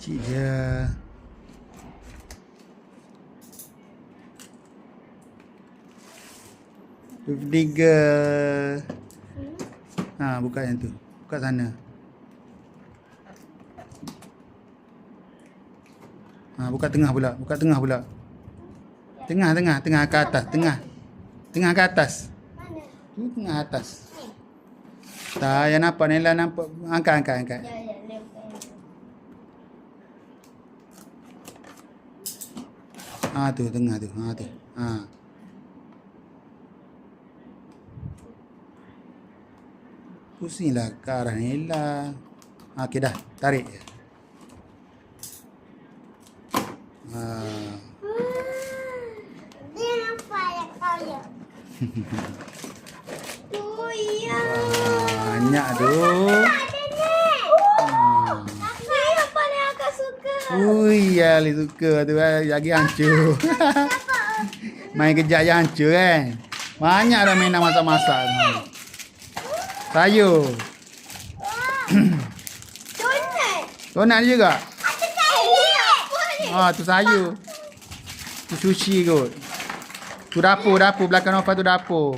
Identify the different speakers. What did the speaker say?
Speaker 1: Kecil je. Tiga. Buka yang tu. Buka sana. Buka tengah pula. Buka tengah pula. Tengah ke atas. Tengah ke atas.
Speaker 2: Mana?
Speaker 1: Tu tengah atas. Tak, yang nampak Nela nampak. Angkat.
Speaker 2: Ya, lempar.
Speaker 1: Tu tengah tu. Tu. Pusinglah ke arah Nela. Okey dah. Tarik je.
Speaker 2: Dia nampak ya kaya. Oh iya.
Speaker 1: Banyak tu.
Speaker 2: Ada ni. Ini yang paling akak suka.
Speaker 1: Ya, Ali suka tu lagi hancur. Main kejap je hancur kan. Banyak dah mainan masak-masak tu. Sayur.
Speaker 2: Donat.
Speaker 1: Donat juga.
Speaker 2: Ada sayur. Apa ni?
Speaker 1: Tu sayur. Tu sushi kot. Tu dapur. Belakang Nova tu dapur.